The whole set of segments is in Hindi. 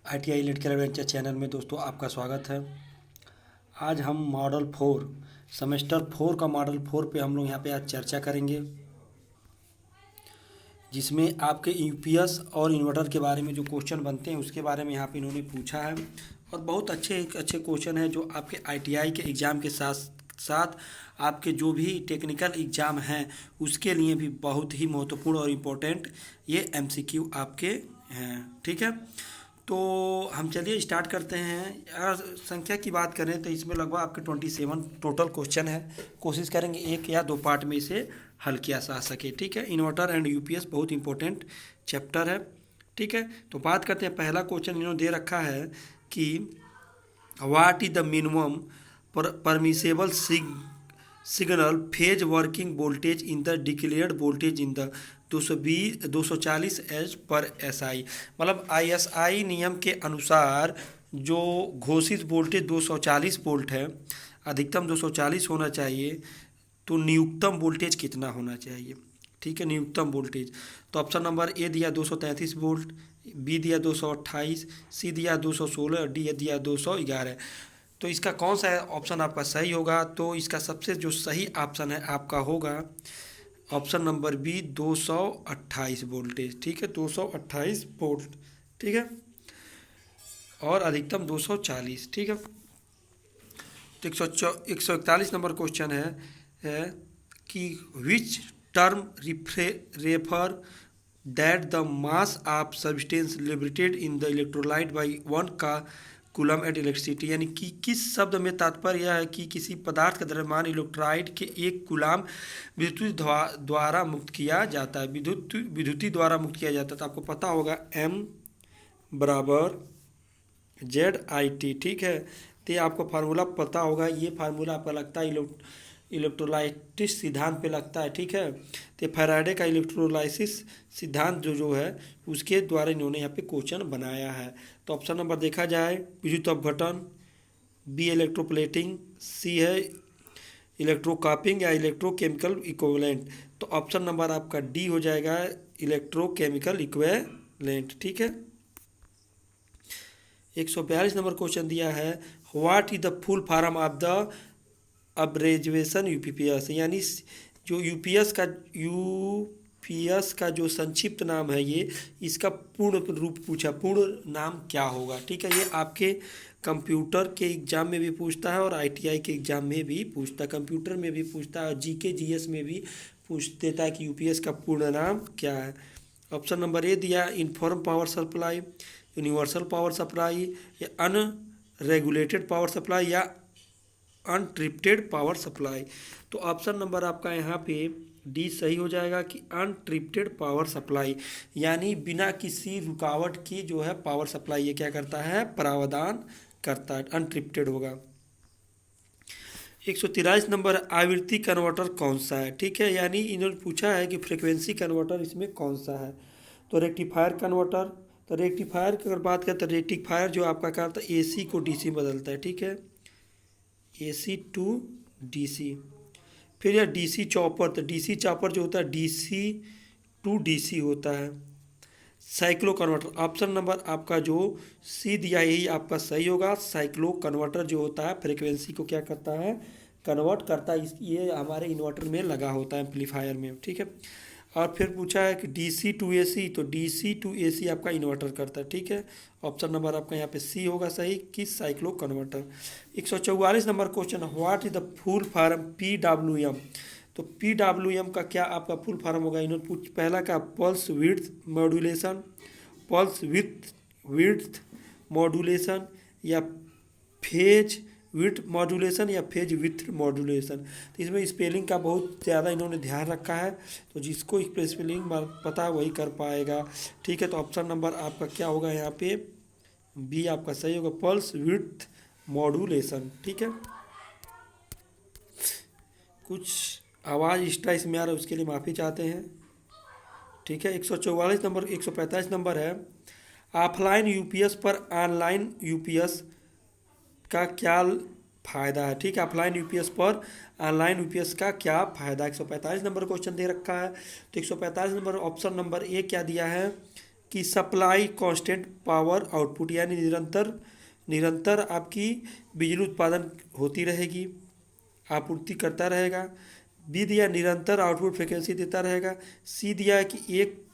ITI लिटिकल एडवेंचर चैनल में दोस्तों आपका स्वागत है। आज हम मॉडल 4 सेमेस्टर 4 का मॉडल 4 पे हम लोग यहाँ पे आज चर्चा करेंगे, जिसमें आपके यूपीएस और इन्वर्टर के बारे में जो क्वेश्चन बनते हैं उसके बारे में यहाँ पे इन्होंने पूछा है। और बहुत अच्छे अच्छे क्वेश्चन हैं जो आपके ITI के एग्ज़ाम के साथ साथ आपके जो भी टेक्निकल एग्ज़ाम हैं उसके लिए भी बहुत ही महत्वपूर्ण और इम्पोर्टेंट ये MCQ आपके हैं। ठीक है, तो हम चलिए स्टार्ट करते हैं। अगर संख्या की बात करें तो इसमें लगभग आपके 27 टोटल क्वेश्चन है। कोशिश करेंगे एक या दो पार्ट में इसे हल किया जा सके। ठीक है, इन्वर्टर एंड यूपीएस बहुत इंपॉर्टेंट चैप्टर है। ठीक है, तो बात करते हैं। पहला क्वेश्चन इन्होंने दे रखा है कि what is the minimum permissible signal phase working voltage in the declared voltage in the 240 H पर SI। मतलब ISI नियम के अनुसार जो घोषित वोल्टेज 240 वोल्ट है, अधिकतम 240 होना चाहिए, तो न्यूनतम वोल्टेज कितना होना चाहिए। ठीक है, न्यूनतम वोल्टेज। तो ऑप्शन नंबर ए दिया 233 वोल्ट, बी दिया 228, सी दिया 216, डी दिया 211। तो इसका कौन सा ऑप्शन आपका सही होगा? तो इसका सबसे जो सही ऑप्शन है आपका होगा ऑप्शन नंबर बी 228 वोल्टेज। ठीक है, 228 वोल्ट। ठीक है, और अधिकतम 240। ठीक है, तो 141 नंबर क्वेश्चन है कि which term refer that the mass of substance liberated in the electrolyte by 1 का कूलम एट इलेक्ट्रिसिटी। यानी कि किस शब्द में तात्पर्य यह है कि किसी पदार्थ का द्रव्यमान इलेक्ट्रोलाइट के 1 कूलम विद्युत द्वारा मुक्त किया जाता है, विद्युती द्वारा मुक्त किया जाता है। तो आपको पता होगा M बराबर ZIT। ठीक है, तो ये आपको फार्मूला पता होगा। ये फार्मूला आपका लगता है इलेक्ट्रोलाइटिस सिद्धांत पे लगता है। ठीक है, तो फैराडे का इलेक्ट्रोलाइसिस सिद्धांत जो है उसके द्वारा इन्होंने यहाँ पे क्वेश्चन बनाया है। तो ऑप्शन नंबर देखा जाए विद्युत अपघटन, बी इलेक्ट्रोप्लेटिंग, सी है इलेक्ट्रोकापिंग या इलेक्ट्रोकेमिकल इक्विवेलेंट। तो ऑप्शन नंबर आपका डी हो जाएगा, इलेक्ट्रोकेमिकल इक्विवेलेंट। ठीक है, 142 नंबर क्वेश्चन दिया है what is the full form of the abbreviation UPS. यानी जो यूपीएस का जो संक्षिप्त नाम है, ये इसका पूर्ण रूप पूछा, पूर्ण नाम क्या होगा। ठीक है, ये आपके कंप्यूटर के एग्जाम में भी पूछता है और ITI के एग्जाम में भी पूछता है, कंप्यूटर में भी पूछता है और GK GS में भी पूछ देता है कि यूपीएस का पूर्ण नाम क्या है। ऑप्शन नंबर ए दिया inform power supply, universal power supply, या अनरेगुलेटेड पावर सप्लाई, या अनट्रिप्टेड पावर सप्लाई। तो ऑप्शन नंबर आपका यहाँ पे डी सही हो जाएगा कि अनट्रिप्टेड पावर सप्लाई, यानी बिना किसी रुकावट की जो है पावर सप्लाई ये क्या करता है, प्रावधान करता है, अनट्रिप्टेड होगा। 143 नंबर आवृत्ति कन्वर्टर कौन सा है। ठीक है, यानी इन्होंने पूछा है कि फ्रिक्वेंसी कन्वर्टर इसमें कौन सा है। तो रेक्टिफायर कन्वर्टर, तो रेक्टिफायर की अगर बात करें तो रेक्टिफायर जो आपका करता है AC को DC बदलता है। ठीक है, AC टू DC। फिर यह DC चॉपर, तो DC चॉपर जो होता है DC टू DC होता है। साइक्लो कन्वर्टर, ऑप्शन नंबर आपका जो सी दिया यही आपका सही होगा। साइक्लो कन्वर्टर जो होता है फ्रिक्वेंसी को क्या करता है, कन्वर्ट करता है। ये हमारे इन्वर्टर में लगा होता है, एम्पलीफायर में। ठीक है, और फिर पूछा है कि DC टू AC, तो DC टू AC आपका इन्वर्टर करता है। ठीक है, ऑप्शन नंबर आपका यहाँ पे सी होगा सही कि cyclo converter. 144 number question what is the full form PWM। तो PWM का क्या आपका फुल फॉर्म होगा। इन्होंने पूछ पहला का pulse width modulation, pulse width modulation, या फेज विड्थ मॉड्यूलेशन, या फेज विथ मॉड्यूलेशन। तो इसमें स्पेलिंग का बहुत ज़्यादा इन्होंने ध्यान रखा है, तो जिसको स्पेलिंग पता है वही कर पाएगा। ठीक है, तो ऑप्शन नंबर आपका क्या होगा यहाँ पे, बी आपका सही होगा, पल्स विड्थ मॉड्यूलेशन। ठीक है, कुछ आवाज़ एक्स्ट्रा इसमें आ रहा है उसके लिए माफ़ी चाहते हैं। ठीक है, 144 नंबर 145 नंबर है ऑफलाइन यूपीएस पर ऑनलाइन यूपीएस का क्या फ़ायदा है। ठीक है, ऑफलाइन यूपीएस पर ऑनलाइन यूपीएस का क्या फ़ायदा। 145 नंबर क्वेश्चन दे रखा है। तो 145 नंबर ऑप्शन नंबर ए क्या दिया है, कि सप्लाई कांस्टेंट पावर आउटपुट, यानी निरंतर निरंतर आपकी बिजली उत्पादन होती रहेगी, आपूर्ति करता रहेगा। बी दिया निरंतर आउटपुट फ्रिक्वेंसी देता रहेगा। सी दिया है कि एक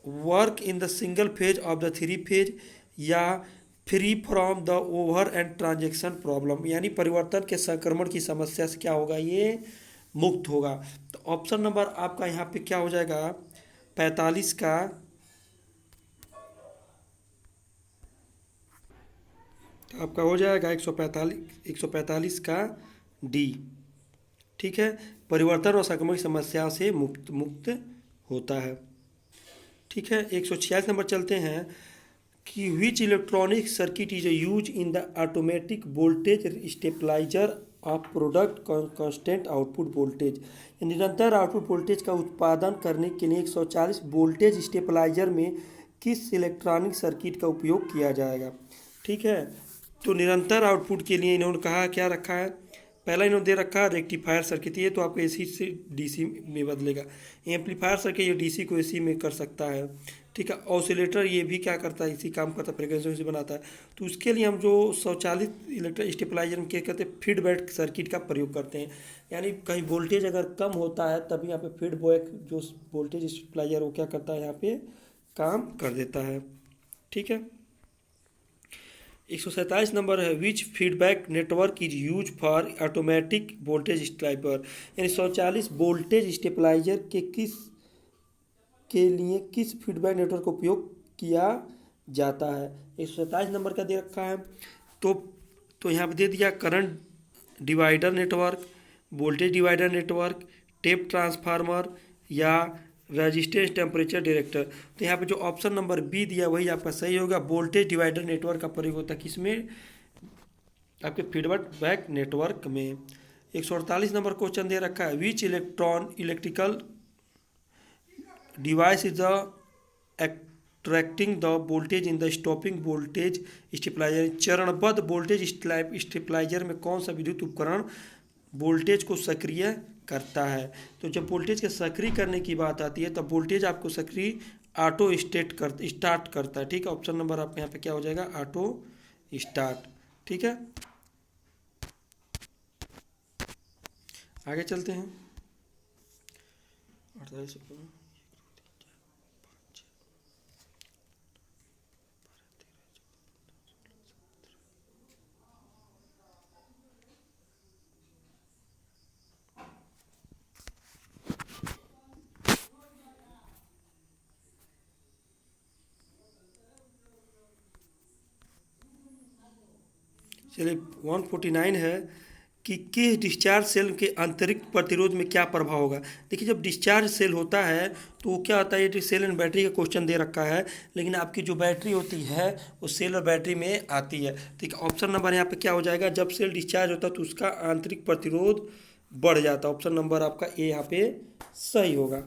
work in the single phase of the three phase, या free from the over end transaction problem, यानी परिवर्तन के संक्रमण की समस्या से क्या होगा, ये मुक्त होगा। तो ऑप्शन नंबर आपका यहाँ पे क्या हो जाएगा, 45 का, तो आपका हो जाएगा 145 का डी। ठीक है, परिवर्तन और संक्रमण की समस्या से मुक्त मुक्त होता है। ठीक है, 146 नंबर चलते हैं कि which electronic circuit is use in the automatic voltage stabiliser of product constant output voltage, निरंतर आउटपुट वोल्टेज का उत्पादन करने के लिए 140 वोल्टेज स्टेबलाइजर में किस इलेक्ट्रॉनिक सर्किट का उपयोग किया जाएगा। ठीक है, तो निरंतर आउटपुट के लिए इन्होंने कहा क्या रखा है, पहला इन्होंने दे रखा है रेक्टिफायर सर्किट, ये तो आपको एसी से डीसी में बदलेगा। एम्पलीफायर सर्किट ये डीसी को एसी में कर सकता है। ठीक है, ऑसिलेटर ये भी क्या करता है, इसी काम करता है, फ्रिक्वेंसी से बनाता है। तो उसके लिए हम जो स्वचालित इलेक्ट्रिक स्टेबलाइजर में क्या कहते हैं, फीडबैक सर्किट का प्रयोग करते हैं, यानी कहीं वोल्टेज अगर कम होता है तभी यहाँ पे फीडबैक जो वोल्टेज स्टेबलाइजर वो क्या करता है, यहाँ पे काम कर देता है। ठीक है, 147 नंबर है which feedback network is use for automatic voltage stabiliser, यानी 140 वोल्टेज स्टेबलाइजर के लिए किस फीडबैक नेटवर्क का उपयोग किया जाता है। 127 नंबर का दे रखा है, तो यहाँ पे दे दिया current divider network, voltage divider network, tap transformer, या रेजिस्टेंस टेम्परेचर डायरेक्टर। तो यहाँ पे जो ऑप्शन नंबर बी दिया वही आपका सही होगा। वोल्टेज डिवाइडर नेटवर्क का प्रयोग होता है किसमें, आपके फीडबैक नेटवर्क में। 148 नंबर क्वेश्चन दे रखा है which electrical device is the extracting the voltage in the stopping voltage stabiliser, चरणबद्ध वोल्टेज स्टेबलाइजर में कौन सा विद्युत उपकरण वोल्टेज को सक्रिय करता है। तो जब वोल्टेज के सक्रिय करने की बात आती है तब वोल्टेज आपको सक्रिय स्टार्ट करता है। ठीक है, ऑप्शन नंबर आपके यहाँ पे क्या हो जाएगा, ऑटो स्टार्ट। ठीक है, आगे चलते हैं। 48 चलिए 149 है कि किस डिस्चार्ज सेल के आंतरिक प्रतिरोध में क्या प्रभाव होगा। देखिए जब डिस्चार्ज सेल होता है तो वो क्या होता है, ये सेल एंड बैटरी का क्वेश्चन दे रखा है, लेकिन आपकी जो बैटरी होती है वो सेल और बैटरी में आती है। ठीक है, ऑप्शन नंबर यहाँ पे क्या हो जाएगा, जब सेल डिस्चार्ज होता है तो उसका आंतरिक प्रतिरोध बढ़ जाता है। ऑप्शन नंबर आपका ए यहाँ पे सही होगा।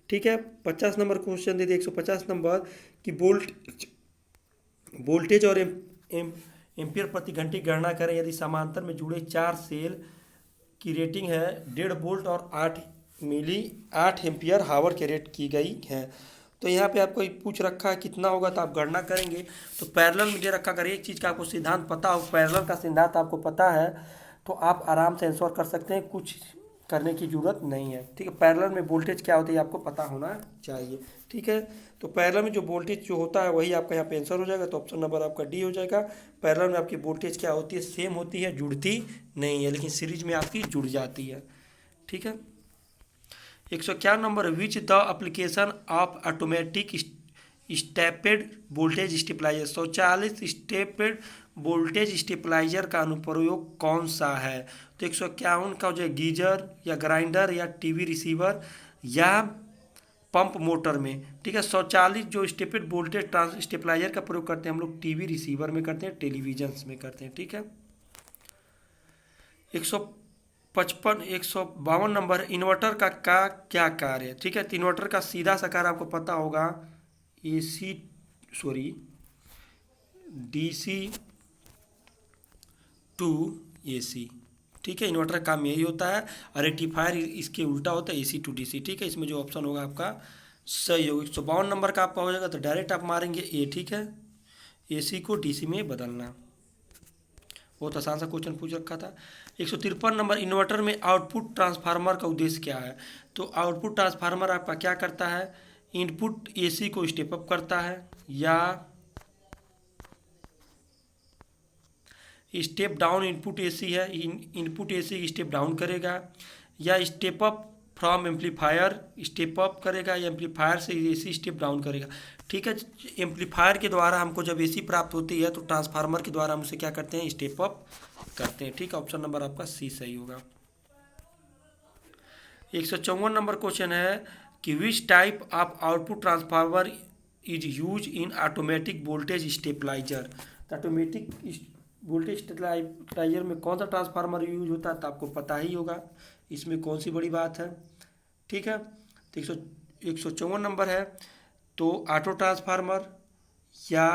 ठीक है, 50 नंबर क्वेश्चन दे दिए 150 नंबर कि वोल्टेज और एम्पियर प्रति घंटे की गणना करें यदि समांतर में जुड़े 4 सेल की रेटिंग है 1.5 वोल्ट और 8 एम्पियर हावर के रेट की गई है। तो यहाँ पे आपको पूछ रखा है कितना होगा, तो आप गणना करेंगे। तो पैरेलल में दे रखा, अगर एक चीज़ का आपको सिद्धांत पता हो, पैरेलल का सिद्धांत आपको पता है तो आप आराम से आंसर कर सकते हैं, कुछ करने की ज़रूरत नहीं है। ठीक है, पैरेलल में वोल्टेज क्या होती है आपको पता होना चाहिए। ठीक है, तो पैरेलल में जो वोल्टेज जो होता है वही आपका यहाँ पे आंसर हो जाएगा। तो ऑप्शन नंबर आपका डी हो जाएगा। पैरेलल में आपकी वोल्टेज क्या होती है, सेम होती है, जुड़ती नहीं है, लेकिन सीरीज में आपकी जुड़ जाती है। ठीक है, 151 number which the application of automatic stepped voltage stabiliser, 140 stepped voltage stabiliser का अनुप्रयोग कौन सा है। तो 151 का जो गीजर या ग्राइंडर या टीवी रिसीवर या पंप मोटर में। ठीक है, 140 जो स्टेपेड वोल्टेज स्टेबलाइजर का प्रयोग करते हैं हम लोग टीवी रिसीवर में करते हैं, टेलीविजन्स में करते हैं। ठीक है, 152 नंबर इन्वर्टर का क्या कार्य है। ठीक है, तो इन्वर्टर का सीधा सा कार्य आपको पता होगा, डीसी टू एसी। ठीक है, इन्वर्टर का काम यही होता है, और रेक्टिफायर इसके उल्टा होता है, एसी टू डीसी। ठीक है, इसमें जो ऑप्शन होगा आपका सही हो। 152 नंबर का आपका हो जाएगा तो डायरेक्ट आप मारेंगे ए, ठीक है। एसी को डीसी में बदलना, बहुत आसान सा क्वेश्चन पूछ रखा था। 153 नंबर, इन्वर्टर में आउटपुट ट्रांसफार्मर का उद्देश्य क्या है? तो आउटपुट ट्रांसफार्मर आपका क्या करता है? इनपुट एसी को स्टेप अप करता है, या स्टेप डाउन इनपुट एसी है, इनपुट एसी स्टेप डाउन करेगा, या step up from amplifier step up करेगा, या एम्पलीफायर से एसी स्टेप डाउन करेगा। ठीक है, एम्पलीफायर के द्वारा हमको जब एसी प्राप्त होती है तो ट्रांसफार्मर के द्वारा हम उसे क्या करते हैं? स्टेप अप करते हैं। ठीक है, ऑप्शन नंबर आपका सी सही होगा। 154 नंबर क्वेश्चन है कि which type of output transformer is use in automatic voltage stabiliser? Automatic voltage stabiliser में कौन सा ट्रांसफार्मर यूज होता है? तो आपको पता ही होगा, इसमें कौन सी बड़ी बात है। ठीक है, तो 154 नंबर है, तो ऑटो ट्रांसफार्मर, या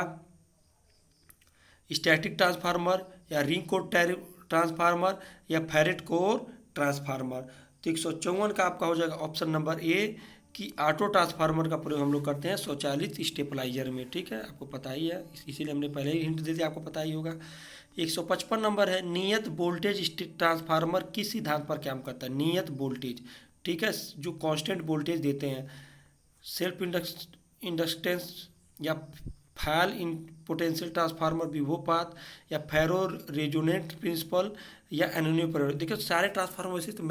स्टैटिक ट्रांसफार्मर, या रिंग कोर ट्रांसफार्मर, या फेरेट कोर ट्रांसफार्मर। तो 154 का आपका हो जाएगा ऑप्शन नंबर ए कि ऑटो ट्रांसफार्मर का प्रयोग हम लोग करते हैं स्वचालित स्टेबलाइजर में। ठीक है, आपको पता ही है, इसीलिए हमने पहले ही हिंट दे दिया, आपको पता ही होगा। 155 नंबर है, नियत वोल्टेज ट्रांसफार्मर किस सिद्धांत पर काम करता है? नियत वोल्टेज, ठीक है, जो कांस्टेंट वोल्टेज देते हैं, सेल्फ इंडक्टेंस, या फैल इन पोटेंशियल ट्रांसफार्मर विभोपात, या फेरो रेजोनेंट प्रिंसिपल, या एनोनियम परिवर्तन। देखिए सारे ट्रांसफार्मर वैसे तो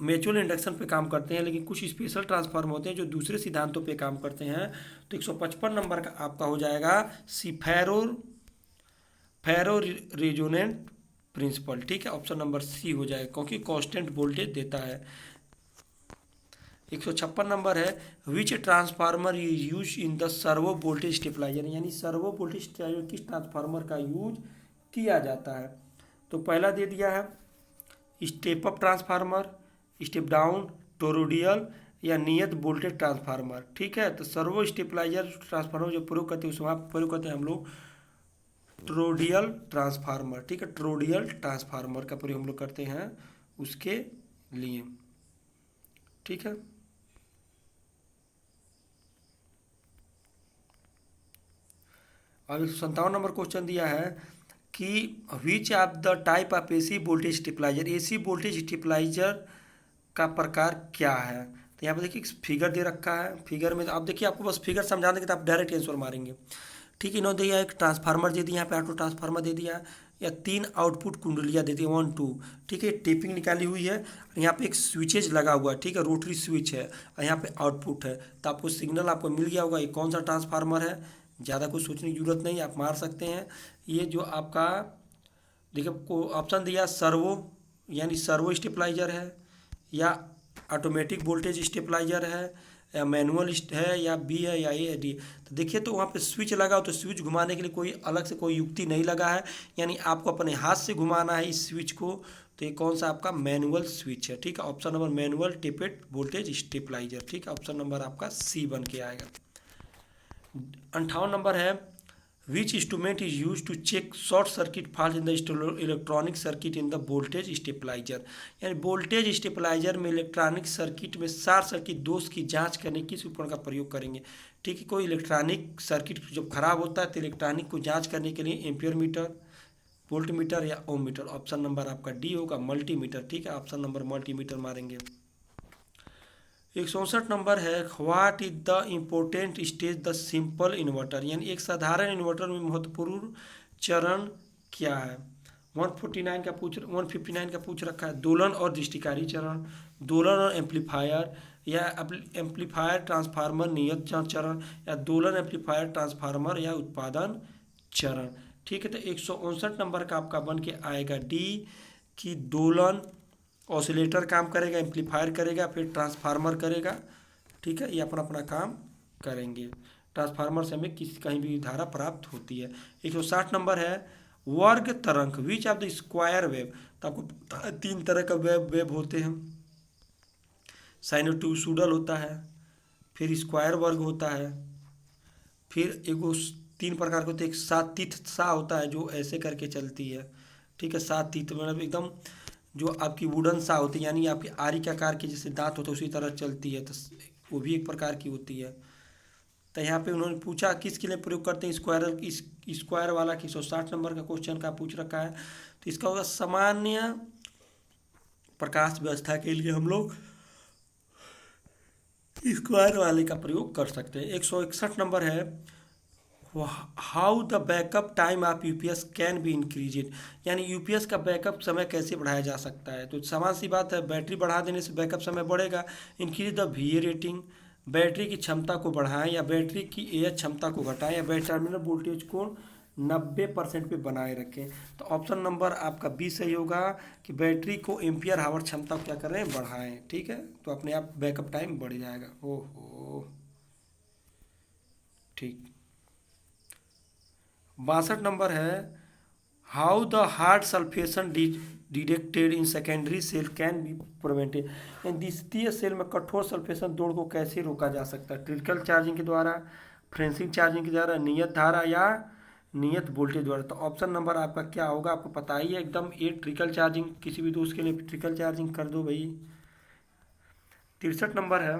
म्यूचुअल इंडक्शन पे काम करते हैं, लेकिन कुछ स्पेशल ट्रांसफार्मर होते हैं जो दूसरे सिद्धांतों पे काम करते हैं। तो 155 नंबर का आपका हो जाएगा सी, फेरो रेजोनेंट प्रिंसिपल। ठीक है, ऑप्शन नंबर सी हो जाएगा, क्योंकि कांस्टेंट वोल्टेज देता है। 156 नंबर है, which transformer use in the servo voltage stabiliser? यानी सर्वो वोल्टेज स्टेबलाइजर किस ट्रांसफार्मर का यूज किया जाता है? तो पहला दे दिया है step up transformer, step down, toroidal, या नियत वोल्टेज ट्रांसफार्मर। ठीक है, तो सर्वो स्टेबलाइजर ट्रांसफार्मर जो प्रयोग करते हैं उसमें प्रयोग करते हैं हम लोग टोरोडियल ट्रांसफार्मर। ठीक है, टोरोडियल ट्रांसफार्मर का प्रयोग हम लोग करते हैं उसके लिए। ठीक है, अब 157 नंबर क्वेश्चन दिया है कि which of the type of AC voltage stabiliser? AC voltage stabiliser का प्रकार क्या है? तो यहाँ पे देखिए फिगर दे रखा है, फिगर में आप देखिए, आपको बस फिगर समझा देंगे तो आप डायरेक्ट आंसर मारेंगे। ठीक है, इन्होंने दिया एक ट्रांसफार्मर दे दिया, यहाँ पे ऑटो ट्रांसफार्मर दे दिया, या 3 आउटपुट कुंडलियाँ दे दी 1 2। ठीक है, टेपिंग निकाली हुई है, यहाँ पे एक स्विचेज लगा हुआ है, ठीक है, रोटरी स्विच है, और यहाँ पे आउटपुट है। तो आपको सिग्नल आपको मिल गया होगा ये कौन सा ट्रांसफार्मर है। ज़्यादा कुछ सोचने की जरूरत नहीं, आप मार सकते हैं। ये जो आपका देखिए को ऑप्शन दिया सर्वो, यानी सर्वो स्टेबलाइजर है, या ऑटोमेटिक वोल्टेज स्टेबलाइजर है, या मैनुअल है, या बी है, या ए है, डी। तो देखिए तो वहाँ पे स्विच लगा हो, तो स्विच घुमाने के लिए कोई अलग से कोई युक्ति नहीं लगा है, यानी आपको अपने हाथ से घुमाना है इस स्विच को। तो ये कौन सा आपका मैनुअल स्विच है। ठीक है, option number manual tapped voltage stabiliser. ठीक है, ऑप्शन नंबर आपका सी बन के आएगा। 58 नंबर है, which instrument is use to check short circuit fault in the electronic circuit in the voltage stabiliser? यानी वोल्टेज स्टेबलाइजर में इलेक्ट्रॉनिक सर्किट में शॉर्ट सर्किट दोष की जांच करने किस उपकरण का प्रयोग करेंगे? ठीक है, कोई इलेक्ट्रॉनिक सर्किट जब खराब होता है तो इलेक्ट्रॉनिक को जांच करने के लिए एम्पियर मीटर, वोल्ट मीटर, या ओम मीटर। ऑप्शन नंबर आपका डी होगा, मल्टीमीटर। ठीक है, ऑप्शन नंबर मल्टीमीटर मारेंगे। 164 नंबर है, what is the important stage the simple inverter? यानी एक साधारण इन्वर्टर में महत्वपूर्ण चरण क्या है? 159 का पूछ रखा है, दोलन और दृष्टिकारी चरण, दोलन और एम्पलीफायर, या एम्पलीफायर ट्रांसफार्मर नियत चरण, या दोलन एम्पलीफायर ट्रांसफार्मर, या उत्पादन चरण। ठीक है, तो 159 नंबर का आपका बन के आएगा डी कि दोलन ऑसिलेटर काम करेगा, एम्पलीफायर करेगा, फिर ट्रांसफार्मर करेगा। ठीक है, ये अपना अपना काम करेंगे। ट्रांसफार्मर से हमें कहीं भी धारा प्राप्त होती है। 160 नंबर है, वर्ग तरंग विच ऑफ द स्क्वायर वेव? तो आपको 3 तरह का वेव होते हैं, साइनोट्यूसुडल होता है, फिर स्क्वायर वर्ग होता है, फिर एगो 3 प्रकार के होते हैं, एक सात तीत सा होता है जो ऐसे करके चलती है। ठीक है, सात तीत मतलब एकदम जो आपकी वुडन सा होती है, यानी आपकी आरी के आकार के जैसे दांत होते हैं उसी तरह चलती है, तो वो भी एक प्रकार की होती है। तो यहाँ पे उन्होंने पूछा किसके लिए प्रयोग करते हैं स्क्वायर, इस स्क्वायर वाला की 160 नंबर का क्वेश्चन का पूछ रखा है। तो इसका होगा सामान्य प्रकाश व्यवस्था के लिए हम लोग स्क्वायर वाले का प्रयोग कर सकते हैं। 161 नंबर है, how the backup time of UPS can be increase, यानी यूपीएस का बैकअप समय कैसे बढ़ाया जा सकता है। तो सामान सी बात है, बैटरी बढ़ा देने से बैकअप समय बढ़ेगा। इंक्रीज द वीए रेटिंग, बैटरी की क्षमता को बढ़ाएं या बैटरी की एएच क्षमता को घटाएं या बैटरी टर्मिनल वोल्टेज को 90% पे बनाए रखें। तो ऑप्शन नंबर आपका बी सही होगा कि बैटरी को एम्पियर हावर क्षमता को क्या कर रहे हैं, बढ़ाएं। ठीक है, तो अपने आप बैकअप टाइम बढ़ जाएगा। ओहो, ठीक। 62 नंबर है, how the hard sulphation detected in secondary cell can be prevented, यानी द्वितीय सेल में कठोर सल्फेशन दौड़ को कैसे रोका जा सकता है। ट्रिकल चार्जिंग के द्वारा, फ्रेंसिंग चार्जिंग के द्वारा, नियत धारा या नियत वोल्टेज द्वारा। तो ऑप्शन नंबर आपका क्या होगा, आपको पता ही है एकदम, ये ट्रिकल चार्जिंग। किसी भी दोस्त के लिए ट्रिकल चार्जिंग कर दो भाई। 63 नंबर है,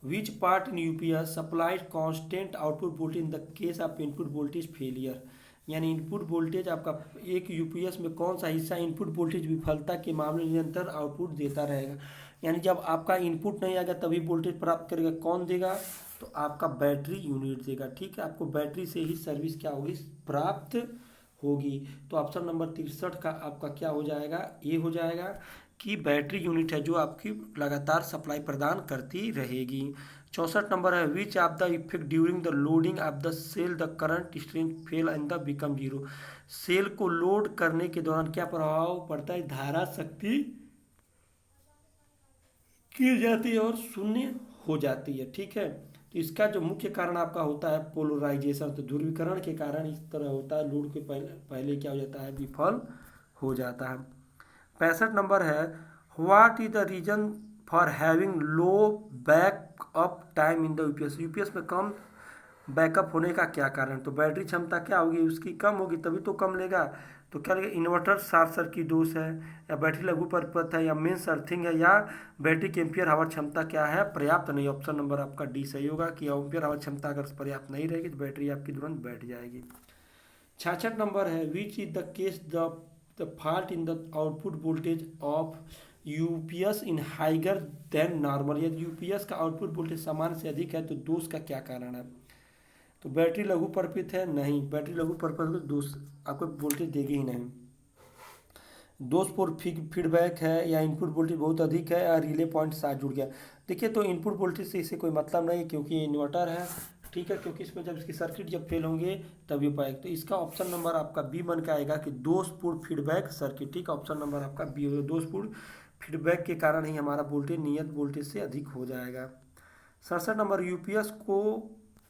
which part in UPS supplied constant output voltage in the case of input voltage failure, यानी इनपुट वोल्टेज आपका एक यूपीएस में कौन सा हिस्सा इनपुट वोल्टेज विफलता के मामले में निरंतर आउटपुट देता रहेगा। यानी जब आपका इनपुट नहीं आएगा तभी वोल्टेज प्राप्त करेगा, कौन देगा, तो आपका बैटरी यूनिट देगा। ठीक है, आपको बैटरी से ही सर्विस क्या होगी, प्राप्त होगी। तो ऑप्शन नंबर 63 का आपका क्या हो जाएगा, ये हो जाएगा कि बैटरी यूनिट है जो आपकी लगातार सप्लाई प्रदान करती रहेगी। 64 नंबर है, which of the effect during the loading of the cell the current strength fell and the become zero, cell को लोड करने के दौरान क्या प्रभाव पड़ता है, धारा शक्ति गिर जाती है और शून्य हो जाती है। ठीक है, तो इसका जो मुख्य कारण आपका होता है पोलराइजेशन, तो ध्रुवीकरण के कारण इस तरह होता है, लोड के पहले क्या हो जाता है, विफल हो जाता है। 65 नंबर है, what is the reason for having low backup time in the UPS, UPS में कम बैकअप होने का क्या कारण। तो बैटरी क्षमता क्या होगी, उसकी कम होगी तभी तो कम लेगा। तो क्या लगेगा, इन्वर्टर शॉर्ट सर्किट दोष है, या बैटरी लघु परिपथ है, या मेंस अर्थिंग है, या बैटरी की एम्पियर हावर क्षमता क्या है, पर्याप्त नहीं। ऑप्शन नंबर आपका डी सही होगा कि एम्पियर हावर क्षमता अगर पर्याप्त नहीं रहेगी तो बैटरी आपकी तुरंत बैठ जाएगी। 66 नंबर है, which is the case the fault in the output voltage of UPS in higher than normal, यदि यूपीएस का आउटपुट वोल्टेज सामान्य से अधिक है तो दोष का क्या कारण है। तो बैटरी लघु परिपथ है, नहीं, बैटरी लघु परिपथ को दोष आपको वोल्टेज देगी ही नहीं। दोषपूर्ण फीडबैक है, या इनपुट वोल्टेज बहुत अधिक है, या रिले पॉइंट साथ जुड़ गया। देखिए, तो इनपुट वोल्टेज से इसे कोई मतलब नहीं क्योंकि ये इन्वर्टर है। ठीक है, क्योंकि इसमें जब इसकी सर्किट जब फेल होंगे तभी पाएगा। तो इसका ऑप्शन नंबर आपका बी बन के आएगा कि दोषपूर्ण फीडबैक सर्किट। ठीक है, ऑप्शन नंबर आपका बी होगा, दोषपूर्ण फीडबैक के कारण ही हमारा वोल्टेज नियत वोल्टेज से अधिक हो जाएगा। 67 नंबर, यूपीएस को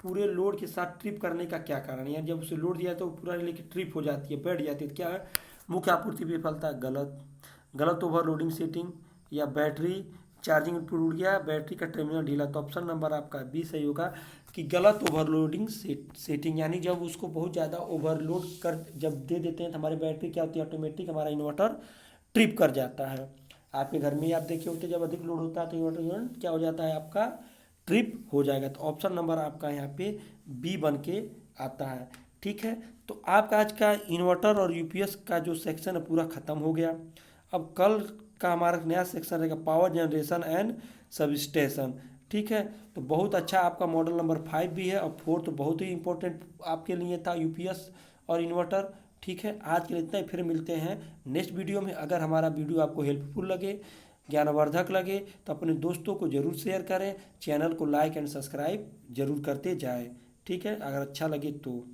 पूरे लोड के साथ ट्रिप करने का क्या कारण है, यानी जब उसे लोड दिया तो पूरा लेके ट्रिप हो जाती है, बैठ जाती है, क्या है, मुख्य आपूर्ति विफलता, गलत ओवरलोडिंग सेटिंग, या बैटरी चार्जिंग इनपुट उड़ गया, बैटरी का टर्मिनल ढीला। तो ऑप्शन नंबर आपका बी सही होगा कि गलत ओवरलोडिंग सेटिंग, यानी जब उसको बहुत ज़्यादा ओवरलोड कर जब दे देते हैं तो हमारी बैटरी क्या होती है, ऑटोमेटिक हमारा इन्वर्टर ट्रिप कर जाता है। आपके घर में ही आप देखे होते, जब अधिक लोड होता है तो इन्वर्टर क्या हो जाता है, आपका ट्रिप हो जाएगा। तो ऑप्शन नंबर आपका यहाँ पे बी बन के आता है। ठीक है, तो आपका आज का इन्वर्टर और यूपीएस का जो सेक्शन है पूरा ख़त्म हो गया। अब कल का हमारा नया सेक्शन रहेगा पावर जनरेशन एंड सबस्टेशन। ठीक है, तो बहुत अच्छा आपका मॉडल नंबर 5 भी है, और 4 तो बहुत ही इंपॉर्टेंट आपके लिए था, यूपीएस और इन्वर्टर। ठीक है, आज के लिए इतना ही, फिर मिलते हैं नेक्स्ट वीडियो में। अगर हमारा वीडियो आपको हेल्पफुल लगे, ज्ञानवर्धक लगे तो अपने दोस्तों को जरूर शेयर करें, चैनल को लाइक एंड सब्सक्राइब जरूर करते जाएं। ठीक है, अगर अच्छा लगे तो।